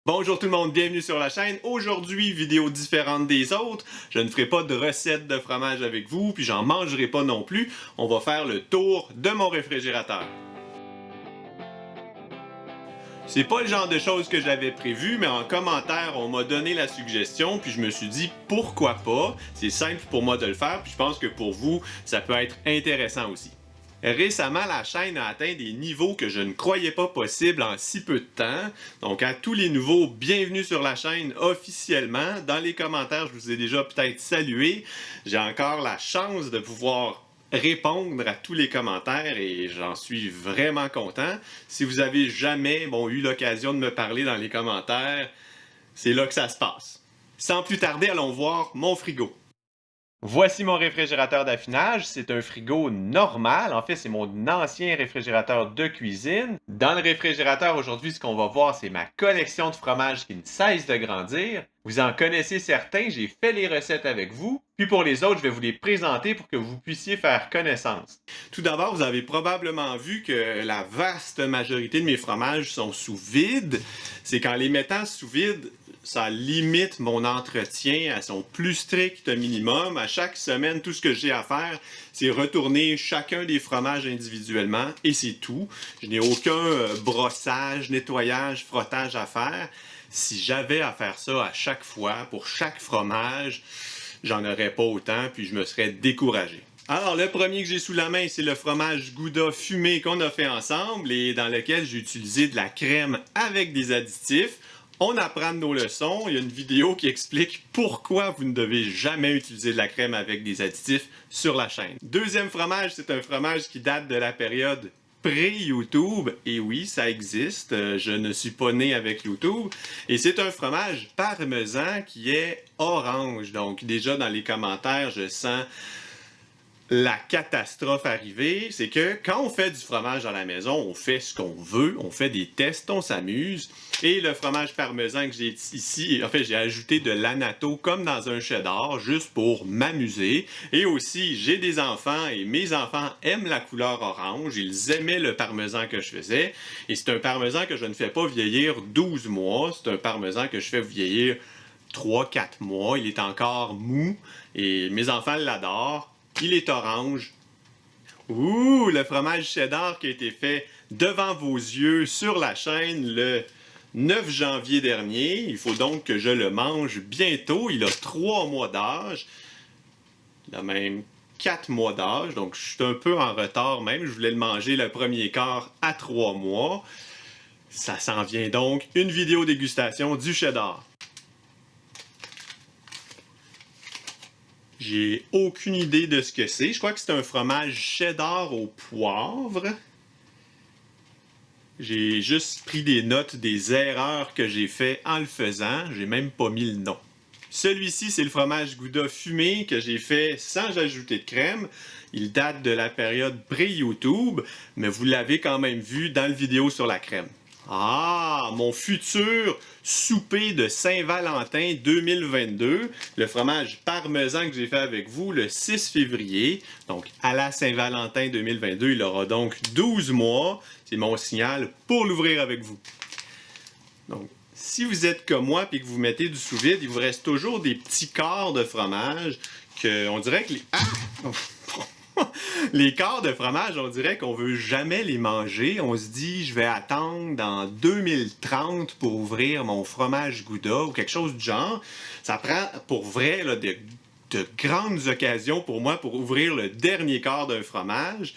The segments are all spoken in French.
Bonjour tout le monde, bienvenue sur la chaîne. Aujourd'hui, vidéo différente des autres. Je ne ferai pas de recette de fromage avec vous, puis j'en mangerai pas non plus. On va faire le tour de mon réfrigérateur. C'est pas le genre de choses que j'avais prévu, mais en commentaire, on m'a donné la suggestion, puis je me suis dit pourquoi pas. C'est simple pour moi de le faire, puis je pense que pour vous, ça peut être intéressant aussi. Récemment, la chaîne a atteint des niveaux que je ne croyais pas possibles en si peu de temps. Donc à tous les nouveaux, bienvenue sur la chaîne officiellement. Dans les commentaires, je vous ai déjà peut-être salué. J'ai encore la chance de pouvoir répondre à tous les commentaires et j'en suis vraiment content. Si vous avez jamais eu l'occasion de me parler dans les commentaires, c'est là que ça se passe. Sans plus tarder, allons voir mon frigo. Voici mon réfrigérateur d'affinage. C'est un frigo normal. En fait, c'est mon ancien réfrigérateur de cuisine. Dans le réfrigérateur, aujourd'hui, ce qu'on va voir, c'est ma collection de fromages qui ne cesse de grandir. Vous en connaissez certains, j'ai fait les recettes avec vous. Puis pour les autres, je vais vous les présenter pour que vous puissiez faire connaissance. Tout d'abord, vous avez probablement vu que la vaste majorité de mes fromages sont sous vide. C'est qu'en les mettant sous vide, ça limite mon entretien à son plus strict minimum. À chaque semaine, tout ce que j'ai à faire, c'est retourner chacun des fromages individuellement et c'est tout. Je n'ai aucun brossage, nettoyage, frottage à faire. Si j'avais à faire ça à chaque fois, pour chaque fromage, j'en aurais pas autant, puis je me serais découragé. Alors, le premier que j'ai sous la main, c'est le fromage Gouda fumé qu'on a fait ensemble et dans lequel j'ai utilisé de la crème avec des additifs. On apprend de nos leçons. Il y a une vidéo qui explique pourquoi vous ne devez jamais utiliser de la crème avec des additifs sur la chaîne. Deuxième fromage, c'est un fromage qui date de la période pré-YouTube. Et oui, ça existe. Je ne suis pas né avec YouTube. Et c'est un fromage parmesan qui est orange. Donc déjà dans les commentaires, je sens la catastrophe arrivée, c'est que quand on fait du fromage à la maison, on fait ce qu'on veut, on fait des tests, on s'amuse. Et le fromage parmesan que j'ai ici, en fait, j'ai ajouté de l'annatto comme dans un cheddar, juste pour m'amuser. Et aussi, j'ai des enfants et mes enfants aiment la couleur orange. Ils aimaient le parmesan que je faisais. Et c'est un parmesan que je ne fais pas vieillir 12 mois. C'est un parmesan que je fais vieillir 3-4 mois. Il est encore mou et mes enfants l'adorent. Il est orange. Ouh, le fromage cheddar qui a été fait devant vos yeux sur la chaîne le 9 janvier dernier. Il faut donc que je le mange bientôt. Il a 3 mois d'âge. Il a même 4 mois d'âge, donc je suis un peu en retard même. Je voulais le manger le premier quart à 3 mois. Ça s'en vient donc. Une vidéo dégustation du cheddar. J'ai aucune idée de ce que c'est. Je crois que c'est un fromage cheddar au poivre. J'ai juste pris des notes des erreurs que j'ai fait en le faisant. J'ai même pas mis le nom. Celui-ci, c'est le fromage Gouda fumé que j'ai fait sans ajouter de crème. Il date de la période pré-YouTube, mais vous l'avez quand même vu dans la vidéo sur la crème. Ah, mon futur souper de Saint-Valentin 2022, le fromage parmesan que j'ai fait avec vous le 6 février. Donc, à la Saint-Valentin 2022, il aura donc 12 mois. C'est mon signal pour l'ouvrir avec vous. Donc, si vous êtes comme moi et que vous mettez du sous-vide, il vous reste toujours des petits quarts de fromage que on dirait que les... Ah! Les quarts de fromage, on dirait qu'on veut jamais les manger. On se dit, je vais attendre dans 2030 pour ouvrir mon fromage Gouda ou quelque chose du genre. Ça prend pour vrai là, de grandes occasions pour moi pour ouvrir le dernier quart d'un fromage.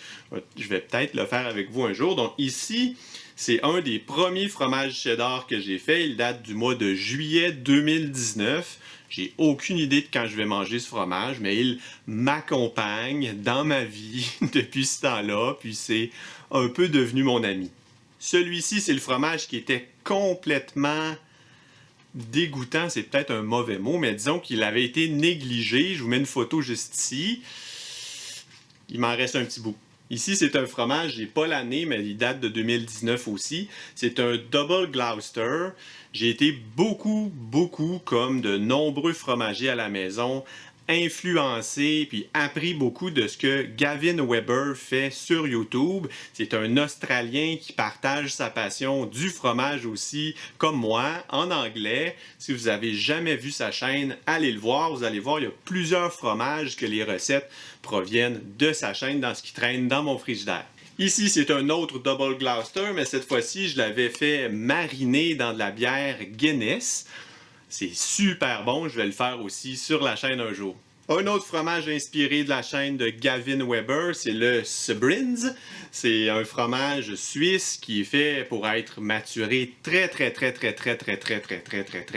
Je vais peut-être le faire avec vous un jour. Donc ici, c'est un des premiers fromages cheddar que j'ai fait. Il date du mois de juillet 2019. J'ai aucune idée de quand je vais manger ce fromage, mais il m'accompagne dans ma vie depuis ce temps-là, puis c'est un peu devenu mon ami. Celui-ci, c'est le fromage qui était complètement dégoûtant, c'est peut-être un mauvais mot, mais disons qu'il avait été négligé. Je vous mets une photo juste ici. Il m'en reste un petit bout. Ici, c'est un fromage, j'ai pas l'année, mais il date de 2019 aussi. C'est un Double Gloucester. J'ai été beaucoup, comme de nombreux fromagers à la maison, influencé puis appris beaucoup de ce que Gavin Weber fait sur YouTube. C'est un Australien qui partage sa passion du fromage aussi, comme moi, en anglais. Si vous avez jamais vu sa chaîne, allez le voir. Vous allez voir, il y a plusieurs fromages que les recettes proviennent de sa chaîne dans ce qui traîne dans mon frigidaire. Ici, c'est un autre Double Gloucester, mais cette fois-ci, je l'avais fait mariner dans de la bière Guinness. C'est super bon, je vais le faire aussi sur la chaîne un jour. Un autre fromage inspiré de la chaîne de Gavin Weber, c'est le Sebrins. C'est un fromage suisse qui est fait pour être maturé très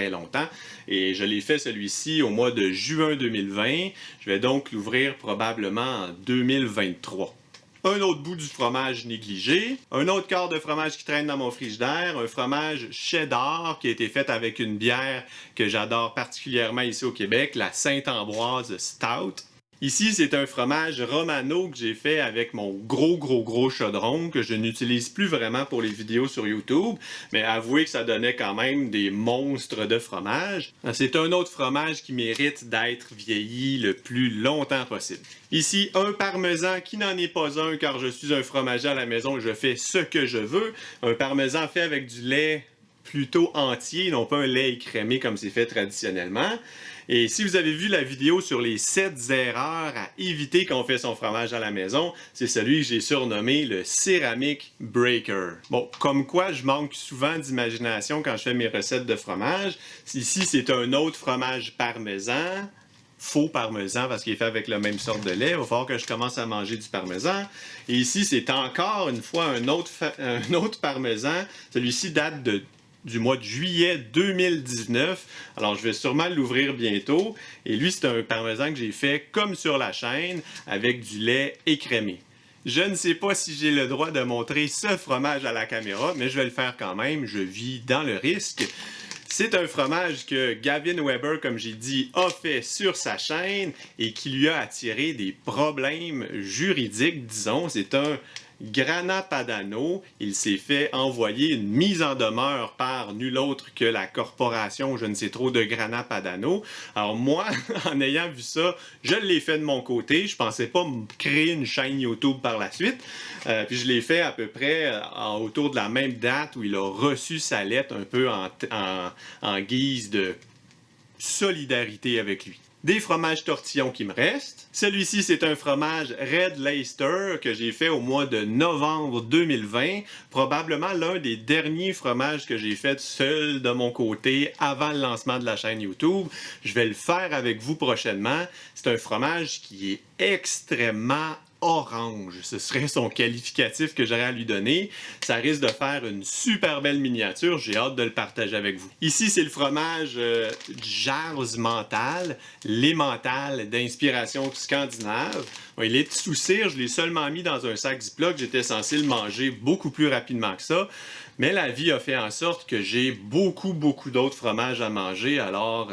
longtemps. Et je l'ai fait celui-ci au mois de juin 2020. Je vais donc l'ouvrir probablement en 2023. Un autre bout du fromage négligé, un autre quart de fromage qui traîne dans mon frigidaire, un fromage cheddar qui a été fait avec une bière que j'adore particulièrement ici au Québec, la Sainte-Ambroise Stout. Ici, c'est un fromage romano que j'ai fait avec mon gros chaudron que je n'utilise plus vraiment pour les vidéos sur YouTube, mais avouez que ça donnait quand même des monstres de fromage. C'est un autre fromage qui mérite d'être vieilli le plus longtemps possible. Ici, un parmesan qui n'en est pas un car je suis un fromager à la maison et je fais ce que je veux. Un parmesan fait avec du lait plutôt entier, non pas un lait écrémé comme c'est fait traditionnellement. Et si vous avez vu la vidéo sur les 7 erreurs à éviter quand on fait son fromage à la maison, c'est celui que j'ai surnommé le Ceramic Breaker. Bon, comme quoi je manque souvent d'imagination quand je fais mes recettes de fromage. Ici, c'est un autre fromage parmesan. Faux parmesan parce qu'il est fait avec la même sorte de lait. Il va falloir que je commence à manger du parmesan. Et ici, c'est encore une fois un autre parmesan. Celui-ci date du mois de juillet 2019. Alors, je vais sûrement l'ouvrir bientôt. Et lui, c'est un parmesan que j'ai fait comme sur la chaîne avec du lait écrémé. Je ne sais pas si j'ai le droit de montrer ce fromage à la caméra, mais je vais le faire quand même. Je vis dans le risque. C'est un fromage que Gavin Weber, comme j'ai dit, a fait sur sa chaîne et qui lui a attiré des problèmes juridiques, disons. C'est un Grana Padano. Il s'est fait envoyer une mise en demeure par nul autre que la corporation, je ne sais trop, de Grana Padano. Alors moi, en ayant vu ça, je l'ai fait de mon côté. Je pensais pas me créer une chaîne YouTube par la suite. Puis je l'ai fait à peu près autour de la même date où il a reçu sa lettre un peu en guise de solidarité avec lui. Des fromages tortillons qui me restent. Celui-ci, c'est un fromage Red Leicester que j'ai fait au mois de novembre 2020. Probablement l'un des derniers fromages que j'ai fait seul de mon côté avant le lancement de la chaîne YouTube. Je vais le faire avec vous prochainement. C'est un fromage qui est extrêmement orange. Ce serait son qualificatif que j'aurais à lui donner. Ça risque de faire une super belle miniature. J'ai hâte de le partager avec vous. Ici, c'est le fromage Jarz Mental, l'emmental d'inspiration scandinave. Il est sous cire. Je l'ai seulement mis dans un sac Ziploc. J'étais censé le manger beaucoup plus rapidement que ça. Mais la vie a fait en sorte que j'ai beaucoup d'autres fromages à manger. Alors...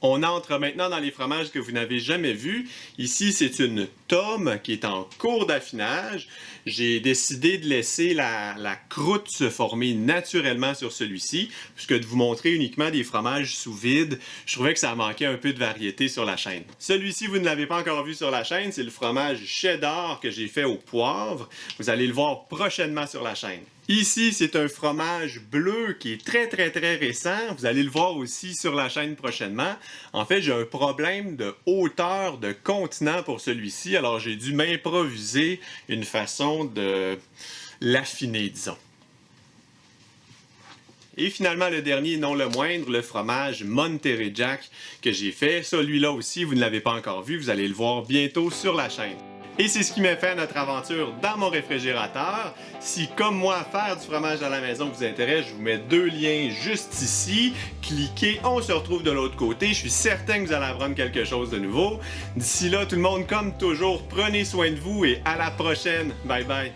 on entre maintenant dans les fromages que vous n'avez jamais vus. Ici, c'est une tome qui est en cours d'affinage. J'ai décidé de laisser la croûte se former naturellement sur celui-ci, puisque de vous montrer uniquement des fromages sous vide, je trouvais que ça manquait un peu de variété sur la chaîne. Celui-ci, vous ne l'avez pas encore vu sur la chaîne, c'est le fromage cheddar que j'ai fait au poivre. Vous allez le voir prochainement sur la chaîne. Ici, c'est un fromage bleu qui est très récent. Vous allez le voir aussi sur la chaîne prochainement. En fait, j'ai un problème de hauteur de contenant pour celui-ci, alors j'ai dû m'improviser une façon de l'affiner, disons. Et finalement, le dernier, non le moindre, le fromage Monterey Jack que j'ai fait. Celui-là aussi, vous ne l'avez pas encore vu, vous allez le voir bientôt sur la chaîne. Et c'est ce qui m'a fait notre aventure dans mon réfrigérateur. Si, comme moi, faire du fromage à la maison vous intéresse, je vous mets 2 liens juste ici. Cliquez, on se retrouve de l'autre côté. Je suis certain que vous allez apprendre quelque chose de nouveau. D'ici là, tout le monde, comme toujours, prenez soin de vous et à la prochaine. Bye bye!